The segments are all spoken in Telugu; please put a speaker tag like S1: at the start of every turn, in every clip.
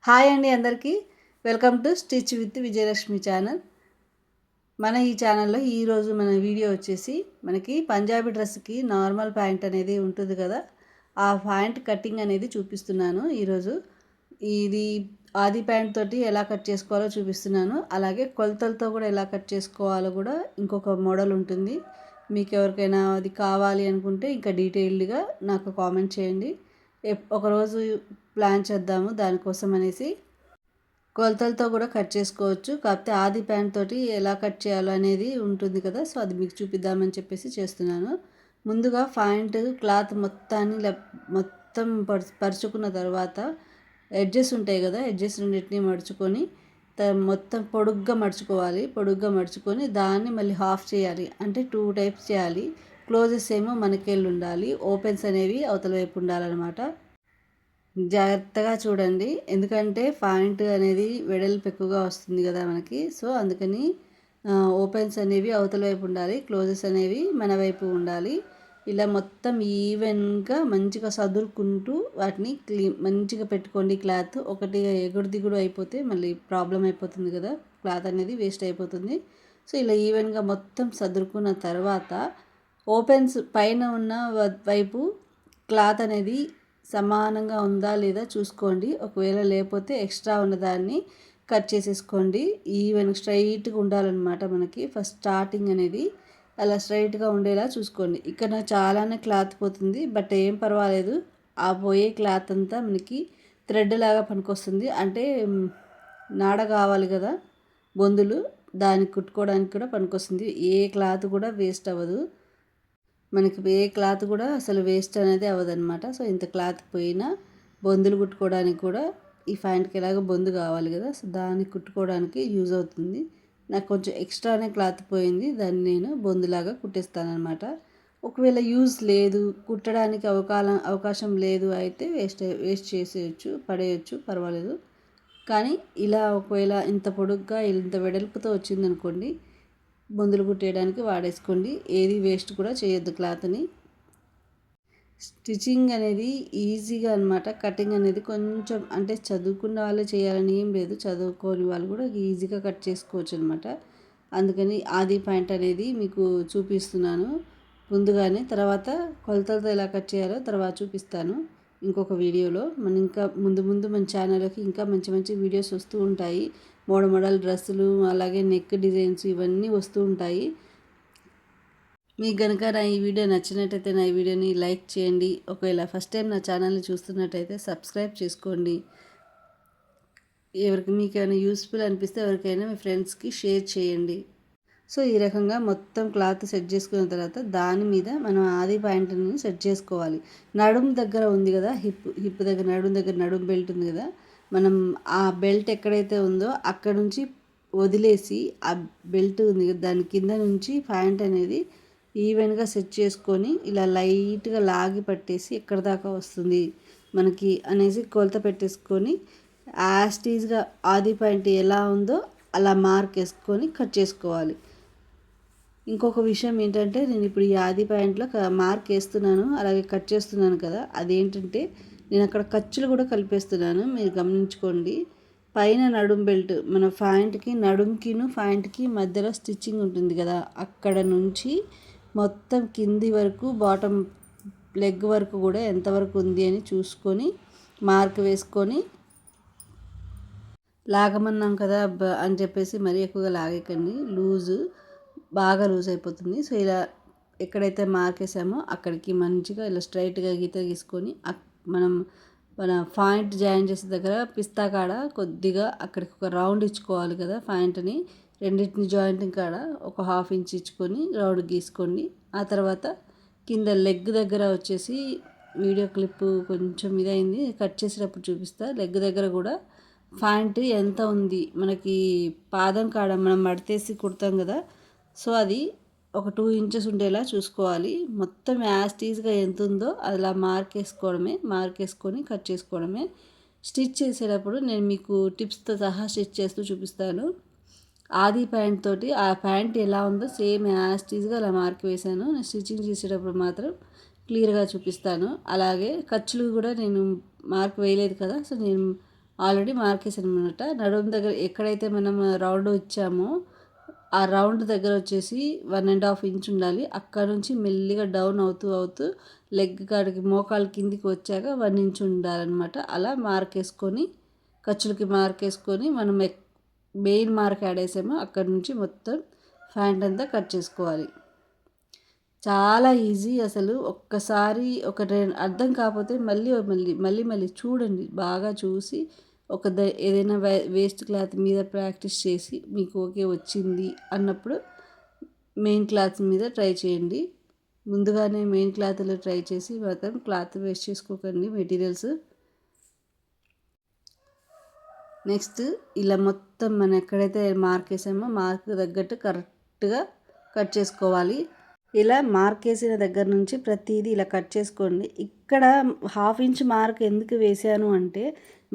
S1: హాయ్ అండి అందరికీ welcome to stitch with Vijayalakshmi channel. మన ఈ ఛానల్లో ఈరోజు మన వీడియో వచ్చేసి మనకి పంజాబీ డ్రెస్కి నార్మల్ ప్యాంట్ అనేది ఉంటుంది కదా, ఆ ప్యాంట్ కటింగ్ అనేది చూపిస్తున్నాను ఈరోజు. ఇది ఆది ప్యాంట్ తోటి ఎలా కట్ చేసుకోవాలో చూపిస్తున్నాను. అలాగే కొలతలతో కూడా ఎలా కట్ చేసుకోవాలో కూడా ఇంకొక మోడల్ ఉంటుంది. మీకు ఎవరికైనా అది కావాలి అనుకుంటే ఇంకా డీటెయిల్డ్గా నాకు కామెంట్ చేయండి. ఒకరోజు ప్లాన్ చేద్దాము దానికోసం అనేసి. కొలతలతో కూడా కట్ చేసుకోవచ్చు, కాకపోతే ఆది ప్యాంట్ తోటి ఎలా కట్ చేయాలో అనేది ఉంటుంది కదా, సో అది మీకు చూపిద్దామని చెప్పేసి చేస్తున్నాను. ముందుగా ప్యాంట్ క్లాత్ మొత్తాన్ని మొత్తం పరుచుకున్న తర్వాత ఎడ్జెస్ ఉంటాయి కదా, ఎడ్జెస్ రెండింటిని మడుచుకొని మొత్తం పొడుగ్గా మడుచుకోవాలి. పొడుగ్గా మడుచుకొని దాన్ని మళ్ళీ హాఫ్ చేయాలి, అంటే 2 టైప్స్ చేయాలి. క్లోజెస్ ఏమో మనకెళ్ళి ఉండాలి, ఓపెన్స్ అనేవి అవతల వైపు ఉండాలన్నమాట. జాగ్రత్తగా చూడండి, ఎందుకంటే పాయింట్ అనేది వెడల్పు ఎక్కువగా వస్తుంది కదా మనకి, సో అందుకని ఓపెన్స్ అనేవి అవతల వైపు ఉండాలి, క్లోజెస్ అనేవి మన వైపు ఉండాలి. ఇలా మొత్తం ఈవెన్గా మంచిగా సదురుకుంటూ వాటిని మంచిగా పెట్టుకోండి. క్లాత్ ఒకటి ఎగుడు దిగుడు అయిపోతే మళ్ళీ ప్రాబ్లం అయిపోతుంది కదా, క్లాత్ అనేది వేస్ట్ అయిపోతుంది. సో ఇలా ఈవెన్గా మొత్తం సదురుకున్న తర్వాత ఓపెన్స్ పైన ఉన్న వైపు క్లాత్ అనేది సమానంగా ఉందా లేదా చూసుకోండి. ఒకవేళ లేకపోతే ఎక్స్ట్రా ఉన్నదాన్ని కట్ చేసేసుకోండి. ఈవెన్ స్ట్రైట్గా ఉండాలన్నమాట మనకి ఫస్ట్ స్టార్టింగ్ అనేది, అలా స్ట్రైట్గా ఉండేలా చూసుకోండి. ఇక్కడ చాలానే క్లాత్ పోతుంది, బట్ ఏం పర్వాలేదు. ఆ పోయే క్లాత్ అంతా మనకి థ్రెడ్ లాగా పనికొస్తుంది, అంటే నాడ కావాలి కదా బొందులు, దానికి కుట్టుకోవడానికి కూడా పనికొస్తుంది. ఏ క్లాత్ కూడా వేస్ట్ అవ్వదు మనకి, ఏ క్లాత్ కూడా అసలు వేస్ట్ అనేది అవ్వదన్నమాట. సో ఇంత క్లాత్ పోయినా బొందులు కుట్టుకోవడానికి కూడా ఈ ప్యాంట్కి ఎలాగో బొందు కావాలి కదా, సో దాన్ని కుట్టుకోవడానికి యూజ్ అవుతుంది. నాకు కొంచెం ఎక్స్ట్రానే క్లాత్ పోయింది, దాన్ని నేను బొందులాగా కుట్టేస్తానమాట. ఒకవేళ యూజ్ లేదు, కుట్టడానికి అవకాశం లేదు అయితే వేస్ట్ చేసేయచ్చు, పడేయచ్చు, పర్వాలేదు. కానీ ఇలా ఒకవేళ ఇంత పొడుగ్గా ఇంత వెడల్పుతో వచ్చిందనుకోండి, బొందులు కుట్టేయడానికి వాడేసుకోండి. ఏది వేస్ట్ కూడా చేయొద్దు క్లాత్ని. స్టిచ్చింగ్ అనేది ఈజీగా అనమాట. కటింగ్ అనేది కొంచెం, అంటే చదువుకున్న వాళ్ళే చేయాలని ఏం లేదు, చదువుకోని వాళ్ళు కూడా ఈజీగా కట్ చేసుకోవచ్చు అనమాట. అందుకని ఆది ప్యాంట్ అనేది మీకు చూపిస్తున్నాను ముందుగానే. తర్వాత కొలతలతో ఎలా కట్ చేయాలో తర్వాత చూపిస్తాను ఇంకొక వీడియోలో. ఇంకా ముందు మన ఛానల్లోకి ఇంకా మంచి మంచి వీడియోస్ వస్తూ ఉంటాయి. మోడల్ డ్రెస్సులు, అలాగే నెక్ డిజైన్స్, ఇవన్నీ వస్తూ ఉంటాయి. మీకు కనుక నా ఈ వీడియో నచ్చినట్టయితే నా ఈ వీడియోని లైక్ చేయండి. ఒకవేళ ఫస్ట్ టైం నా ఛానల్ని చూస్తున్నట్టయితే సబ్స్క్రైబ్ చేసుకోండి. మీకు ఏమైనా యూస్ఫుల్ అనిపిస్తే ఎవరికైనా మీ ఫ్రెండ్స్కి షేర్ చేయండి. సో ఈ రకంగా మొత్తం క్లాత్ సెట్ చేసుకున్న తర్వాత దాని మీద మనం ఆది ప్యాంట్ని సెట్ చేసుకోవాలి. నడుము దగ్గర ఉంది కదా, హిప్ దగ్గర, నడుము బెల్ట్ ఉంది కదా, మనం ఆ బెల్ట్ ఎక్కడైతే ఉందో అక్కడ నుంచి వదిలేసి ఆ బెల్ట్ ఉంది కదా దాని కింద నుంచి ప్యాంట్ అనేది ఈవెన్గా సెట్ చేసుకొని ఇలా లైట్గా లాగి పట్టేసి ఎక్కడ దాకా వస్తుంది మనకి అనేసి కొలత పెట్టేసుకొని యాస్టీజ్గా ఆది ప్యాంట్ ఎలా ఉందో అలా మార్క్ వేసుకొని కట్ చేసుకోవాలి. ఇంకొక విషయం ఏంటంటే, నేను ఇప్పుడు ఈ ఆది ప్యాంట్లో మార్క్ వేస్తున్నాను, అలాగే కట్ చేస్తున్నాను కదా, అదేంటంటే నేను అక్కడ ఖర్చులు కూడా కలిపేస్తున్నాను, మీరు గమనించుకోండి. పైన నడుం బెల్ట్, మన ప్యాంట్కి నడుంకిను ప్యాంట్కి మధ్యలో స్టిచ్చింగ్ ఉంటుంది కదా, అక్కడ నుంచి మొత్తం కింది వరకు బాటమ్ లెగ్ వరకు కూడా ఎంతవరకు ఉంది అని చూసుకొని మార్క్ వేసుకొని లాగమన్నాం కదా అని చెప్పేసి మరీ ఎక్కువగా లాగేకండి, బాగా లూజ్ అయిపోతుంది. సో ఇలా ఎక్కడైతే మార్క్ వేసామో అక్కడికి మంచిగా ఇలా స్ట్రైట్గా గీత గీసుకొని మన పాయింట్ జాయిన్ చేసే దగ్గర పిస్తా కాడ కొద్దిగా అక్కడికి ఒక రౌండ్ ఇచ్చుకోవాలి కదా, పాయింట్ని రెండింటిని జాయింటింగ్ కాడ ఒక 1/2 ఇంచ్ ఇచ్చుకొని రౌండ్ గీసుకోండి. ఆ తర్వాత కింద లెగ్ దగ్గర వచ్చేసి, వీడియో క్లిప్ కొంచెం ఇదైంది, కట్ చేసేటప్పుడు చూపిస్తా. లెగ్ దగ్గర కూడా పాయింట్ ఎంత ఉంది మనకి పాదం కాడ మనం మడతేసి కుడతాం కదా, సో అది ఒక 2 ఇంచెస్ ఉండేలా చూసుకోవాలి. మొత్తం యాస్టీజ్గా ఎంత ఉందో అలా మార్క్ వేసుకొని కట్ చేసుకోవడమే. స్టిచ్ చేసేటప్పుడు నేను మీకు టిప్స్తో సహా స్టిచ్ చేస్తూ చూపిస్తాను. ఆది ప్యాంట్ తోటి ఆ ప్యాంట్ ఎలా ఉందో సేమ్ యాస్టీజ్గా అలా మార్క్ వేసాను. నేను స్టిచ్చింగ్ చేసేటప్పుడు మాత్రం క్లియర్గా చూపిస్తాను. అలాగే ఖర్చులు కూడా నేను మార్క్ వేయలేదు కదా, సో నేను ఆల్రెడీ మార్కేసాను అనమాట. నడుము దగ్గర ఎక్కడైతే మనం రౌండ్ ఇచ్చామో ఆ రౌండ్ దగ్గర వచ్చేసి 1.5 ఇంచ్ ఉండాలి. అక్కడ నుంచి మెల్లిగా డౌన్ అవుతూ అవుతూ లెగ్ కాడికి మోకాలు కిందికి వచ్చాక 1 ఇంచ్ ఉండాలన్నమాట. అలా మార్కేసుకొని ఖర్చులకి మార్కేసుకొని మనం మెయిన్ మార్క్ యాడ్ చేసామో అక్కడ నుంచి మొత్తం ప్యాంట్ అంతా కట్ చేసుకోవాలి. చాలా ఈజీ అసలు. ఒక్కసారి అర్థం కాకపోతే మళ్ళీ మళ్ళీ మళ్ళీ మళ్ళీ చూడండి, బాగా చూసి ఏదైనా వేస్ట్ క్లాత్ మీద ప్రాక్టీస్ చేసి మీకు ఓకే వచ్చింది అన్నప్పుడు మెయిన్ క్లాత్ మీద ట్రై చేయండి. ముందుగానే మెయిన్ క్లాత్లో ట్రై చేసి మాత్రం క్లాత్ వేస్ట్ చేసుకోకండి మెటీరియల్స్. నెక్స్ట్ ఇలా మొత్తం మనం ఎక్కడైతే మార్క్ వేసామో మార్క్ తగ్గట్టు కరెక్ట్గా కట్ చేసుకోవాలి. ఇలా మార్క్ వేసిన దగ్గర నుంచి ప్రతిదీ ఇలా కట్ చేసుకోండి. ఇక్కడ 1/2 ఇంచ్ మార్క్ ఎందుకు వేసాను అంటే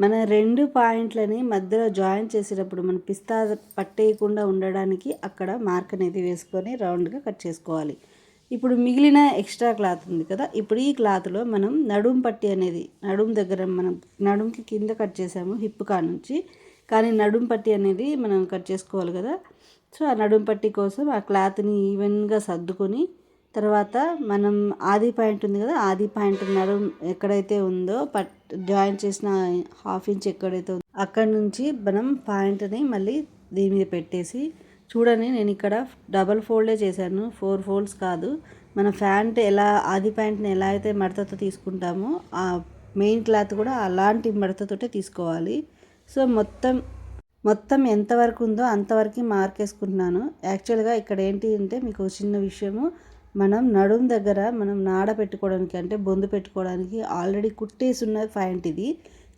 S1: మన 2 పాయింట్లని మధ్యలో జాయిన్ చేసేటప్పుడు మన పిస్తా పట్టేయకుండా ఉండడానికి అక్కడ మార్క్ అనేది వేసుకొని రౌండ్గా కట్ చేసుకోవాలి. ఇప్పుడు మిగిలిన ఎక్స్ట్రా క్లాత్ ఉంది కదా, ఇప్పుడు ఈ క్లాత్లో మనం నడుం పట్టి అనేది దగ్గర మనం నడుంకి కింద కట్ చేసాము హిప్ కా నుంచి, కానీ నడుం పట్టి అనేది మనం కట్ చేసుకోవాలి కదా. సో ఆ నడుం పట్టి కోసం ఆ క్లాత్ని ఈవెన్గా సర్దుకొని తర్వాత మనం ఆది పాయింట్ ఉంది కదా, ఆది పాయింట్ నడుం ఎక్కడైతే ఉందో జాయిన్ చేసిన 1/2 ఇంచ్ ఎక్కడైతే ఉందో అక్కడ నుంచి మనం పాయింట్ని మళ్ళీ దీని మీద పెట్టేసి చూడండి. నేను ఇక్కడ డబల్ ఫోల్డే చేశాను, 4 ఫోల్డ్స్ కాదు. మన ప్యాంట్ ఎలా ఆది ప్యాంట్ని ఎలా అయితే మడతతో తీసుకుంటామో ఆ మెయిన్ క్లాత్ కూడా అలాంటి మడతతోటే తీసుకోవాలి. సో మొత్తం ఎంతవరకు ఉందో అంతవరకు మార్క్ వేసుకుంటున్నాను. యాక్చువల్గా ఇక్కడ ఏంటి అంటే మీకు చిన్న విషయము, మనం నడుం దగ్గర మనం నాడ పెట్టుకోవడానికి అంటే బొందు పెట్టుకోవడానికి ఆల్రెడీ కుట్టేసి ఉన్న ప్యాంట్ ఇది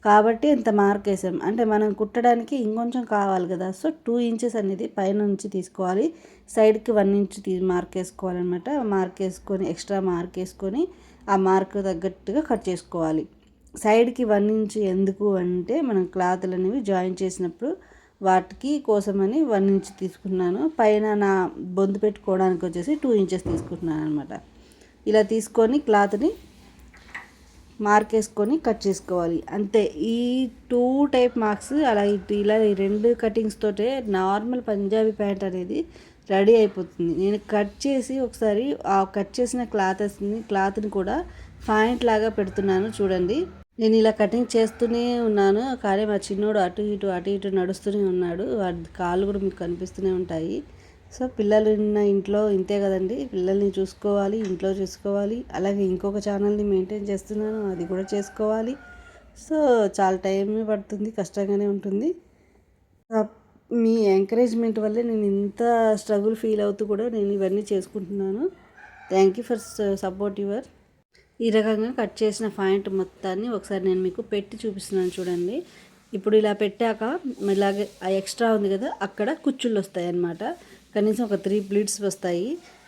S1: కాబట్టి ఎంత మార్క్ వేసాం అంటే మనం కుట్టడానికి ఇంకొంచెం కావాలి కదా. సో 2 ఇంచెస్ అనేది పైన నుంచి తీసుకోవాలి, సైడ్కి 1 ఇంచ్ మార్క్ వేసుకోవాలన్నమాట. మార్క్ వేసుకొని ఎక్స్ట్రా మార్క్ వేసుకొని ఆ మార్క్ తగ్గట్టుగా కట్ చేసుకోవాలి. సైడ్కి 1 ఇంచ్ ఎందుకు అంటే మనం క్లాత్లు అనేవి జాయిన్ చేసినప్పుడు వాటికి కోసమని 1 ఇంచ్ తీసుకున్నాను. పైన నా బొందు పెట్టుకోవడానికి వచ్చేసి 2 ఇంచెస్ తీసుకుంటున్నాను అనమాట. ఇలా తీసుకొని క్లాత్ని మార్క్ వేసుకొని కట్ చేసుకోవాలి అంతే. ఈ 2 టైప్ మార్క్స్ అలా ఇలా ఈ 2 కటింగ్స్ తోటే నార్మల్ పంజాబీ ప్యాంట్ అనేది రెడీ అయిపోతుంది. నేను కట్ చేసి ఒకసారి ఆ కట్ చేసిన క్లాత్ని కూడా పాయింట్ లాగా పెడుతున్నాను చూడండి. నేను ఇలా కటింగ్ చేస్తూనే ఉన్నాను, కానీ మా చిన్నోడు అటు ఇటు నడుస్తూనే ఉన్నాడు. వాడి కాళ్ళు కూడా మీకు కనిపిస్తూనే ఉంటాయి. సో పిల్లలు ఉన్న ఇంట్లో ఇంతే కదండి, పిల్లల్ని చూసుకోవాలి, ఇంట్లో చూసుకోవాలి, అలాగే ఇంకొక ఛానల్ని మెయింటైన్ చేస్తున్నాను, అది కూడా చేసుకోవాలి. సో చాలా టైం పడుతుంది, కష్టంగానే ఉంటుంది. మీ ఎంకరేజ్మెంట్ వల్లే నేను ఇంత స్ట్రగుల్ ఫీల్ అవుతూ కూడా నేను ఇవన్నీ చేసుకుంటున్నాను. Thank you for support your. ఈ రకంగా కట్ చేసిన పాయింట్ మొత్తాన్ని ఒకసారి నేను మీకు పెట్టి చూపిస్తున్నాను చూడండి. ఇప్పుడు ఇలా పెట్టాక ఇలాగే ఆ ఎక్స్ట్రా ఉంది కదా అక్కడ కుచ్చుళ్ళు వస్తాయి అన్నమాట. కనీసం ఒక 3 ప్లీట్స్ వస్తాయి.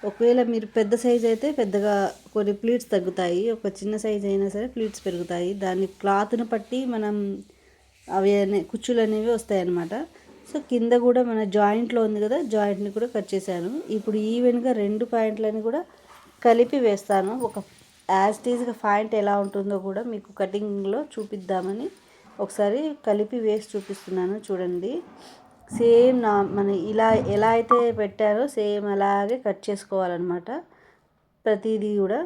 S1: ఒకవేళ మీరు పెద్ద సైజ్ అయితే పెద్దగా కొన్ని ప్లీట్స్ తగ్గుతాయి, ఒక చిన్న సైజ్ అయినా సరే ప్లీట్స్ పెరుగుతాయి. దాన్ని క్లాత్ను బట్టి మనం అవి కుచ్చులు అనేవి వస్తాయి అన్నమాట. సో కింద కూడా మన జాయింట్లో ఉంది కదా, జాయింట్ని కూడా కట్ చేశాను. ఇప్పుడు ఈవెన్గా 2 పాయింట్లని కూడా కలిపి వేస్తాను. ఒక యాజ్ టీజ్గా పాయింట్ ఎలా ఉంటుందో కూడా మీకు కటింగ్లో చూపిద్దామని ఒకసారి కలిపి వేసి చూపిస్తున్నాను చూడండి. సేమ్ మన ఎలా అయితే పెట్టారో సేమ్ అలాగే కట్ చేసుకోవాలన్నమాట. ప్రతిదీ కూడా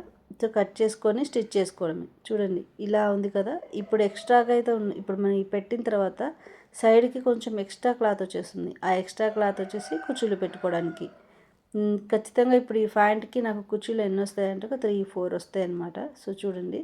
S1: కట్ చేసుకొని స్టిచ్ చేసుకోవడమే. చూడండి ఇలా ఉంది కదా. ఇప్పుడు ఎక్స్ట్రాగా అయితే ఇప్పుడు మనం పెట్టిన తర్వాత సైడ్కి కొంచెం ఎక్స్ట్రా క్లాత్ వచ్చేస్తుంది. ఆ ఎక్స్ట్రా క్లాత్ వచ్చేసి కుచ్చులు పెట్టుకోవడానికి. ఖచ్చితంగా ఇప్పుడు ఈ ప్యాంట్కి నాకు కుచ్చులు ఎన్ని వస్తాయంటే ఒక 3-4 వస్తాయి అన్నమాట. సో చూడండి